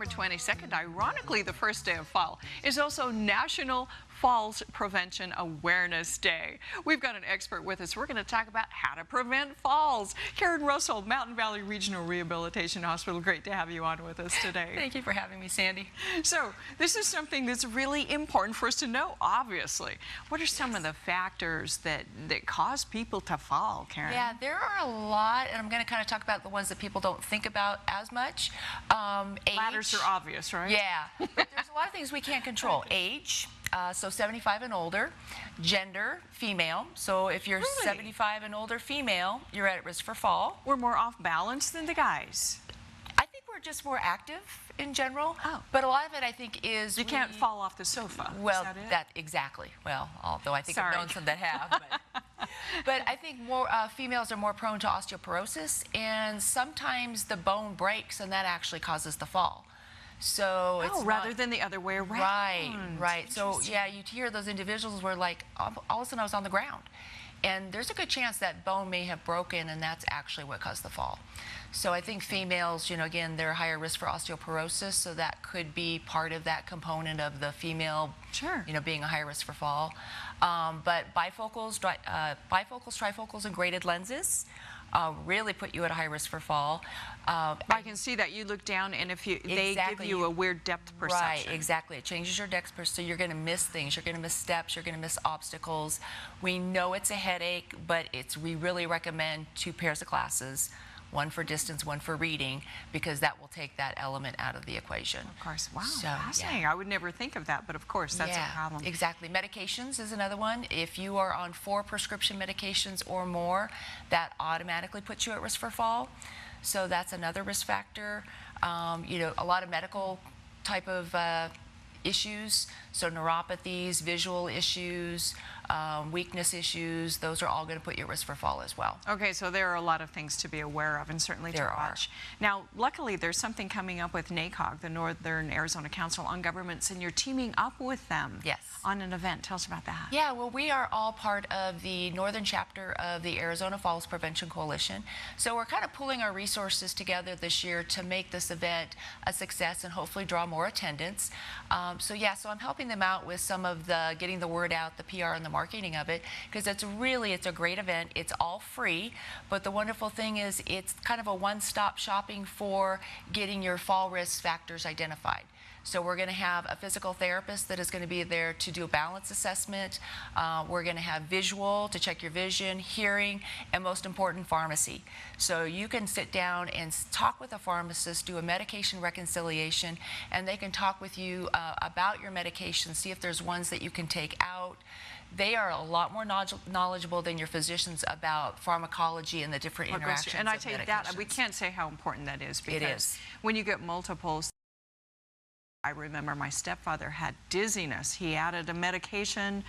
September 22nd, ironically the first day of fall, is also National Falls Prevention Awareness Day. We've got an expert with us. We're going to talk about how to prevent falls. Karen Russell, Mountain Valley Regional Rehabilitation Hospital. Great to have you on with us today. Thank you for having me, Sandy. So this is something that's really important for us to know, obviously. What are some of the factors that cause people to fall, Karen? Yeah, there are a lot, and I'm going to kind of talk about the ones that people don't think about as much. Ladders are obvious, right? Yeah, but there's a lot of things we can't control. Age. So 75 and older, gender, female. So if you're 75 and older female, you're at risk for fall. We're more off balance than the guys. I think we're just more active in general. Oh. But a lot of it, I think, is you can't fall off the sofa. Well, is that it? Exactly. Well, although I think Sorry. I've known some that have. But I think more females are more prone to osteoporosis, and sometimes the bone breaks, and that actually causes the fall. So it's rather than the other way around. Right, right. So yeah, you hear those individuals where like all of a sudden I was on the ground, and there's a good chance that bone may have broken, and that's actually what caused the fall. So I think females, you know, again, they're higher risk for osteoporosis, so that could be part of that component of the female, you know, being a higher risk for fall. But bifocals, trifocals, and graded lenses really put you at a high risk for fall. I can see that you look down, and if they give you a weird depth perception. Right, exactly. It changes your depth perception, so you're going to miss things. You're going to miss steps. You're going to miss obstacles. We know it's a headache, but we really recommend 2 pairs of glasses. One for distance, one for reading, because that will take that element out of the equation. Of course. Wow, so, fascinating. Yeah. I would never think of that, but of course, that's a problem. Exactly. Medications is another one. If you are on 4 prescription medications or more, that automatically puts you at risk for fall. So that's another risk factor. You know, a lot of medical type of issues, so neuropathies, visual issues, weakness issues, those are all going to put you at risk for fall as well. Okay, so there are a lot of things to be aware of and certainly to watch. Now, luckily, there's something coming up with NACOG, the Northern Arizona Council on Governments, and you're teaming up with them on an event. Tell us about that. Yeah, well, we are all part of the northern chapter of the Arizona Falls Prevention Coalition. So we're kind of pulling our resources together this year to make this event a success and hopefully draw more attendance. So I'm helping them out with some of the getting the word out, the PR and the marketing of it, because it's a great event. It's all free, but the wonderful thing is it's kind of a one-stop shopping for getting your fall risk factors identified. So we're going to have a physical therapist that is going to be there to do a balance assessment. We're going to have visual to check your vision, hearing, and most important, pharmacy. So you can sit down and talk with a pharmacist, do a medication reconciliation, and they can talk with you about your medication, see if there's ones that you can take out. They are a lot more knowledgeable than your physicians about pharmacology and the different interactions. And I take that, we can't say how important that is, because when you get multiples, I remember my stepfather had dizziness. He added a medication,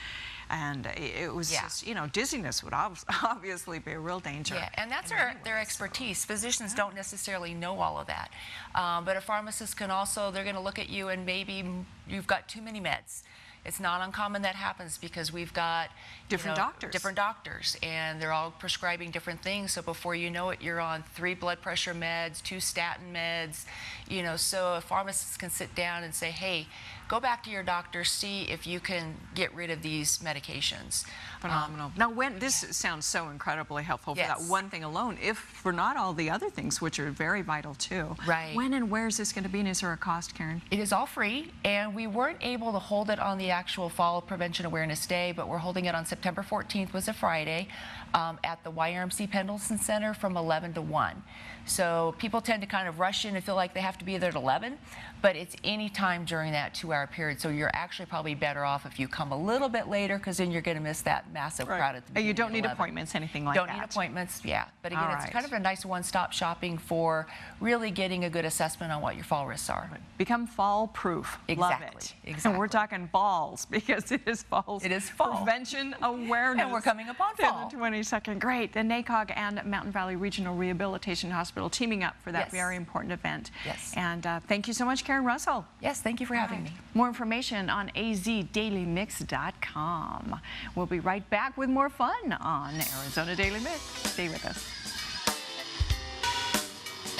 and it was just, you know, dizziness would obviously be a real danger. Yeah, and that's their expertise. Physicians don't necessarily know all of that. But a pharmacist can also, they're going to look at you and maybe you've got too many meds. It's not uncommon that happens because we've got different doctors, and they're all prescribing different things. So before you know it, you're on 3 blood pressure meds, 2 statin meds, you know. So a pharmacist can sit down and say, hey, go back to your doctor, see if you can get rid of these medications. Phenomenal. Now, this sounds so incredibly helpful for that one thing alone, if for not all the other things, which are very vital too. Right. When and where is this going to be, and is there a cost, Karen? It is all free, and we weren't able to hold it on the actual Fall Prevention Awareness Day, but we're holding it on September 14th, was a Friday, at the YRMC Pendleton Center from 11 to 1. So people tend to kind of rush in and feel like they have to be there at 11, but it's any time during that 2-hour period. So you're actually probably better off if you come a little bit later, because then you're going to miss that massive crowd at the beginning. You don't need appointments, anything like that. Don't need appointments, yeah. But again, it's kind of a nice one-stop shopping for really getting a good assessment on what your fall risks are. Become fall-proof. Love it. Exactly. And we're talking falls, because it is falls. It is fall. Prevention awareness. And we're coming up on fall. The 22nd. Great. The NACOG and Mountain Valley Regional Rehabilitation Hospital teaming up for that very important event. Yes. And thank you so much, Karen Russell. Yes, thank you for having me. More information on AZDailymix.com. We'll be right back with more fun on Arizona Daily Mix. Stay with us.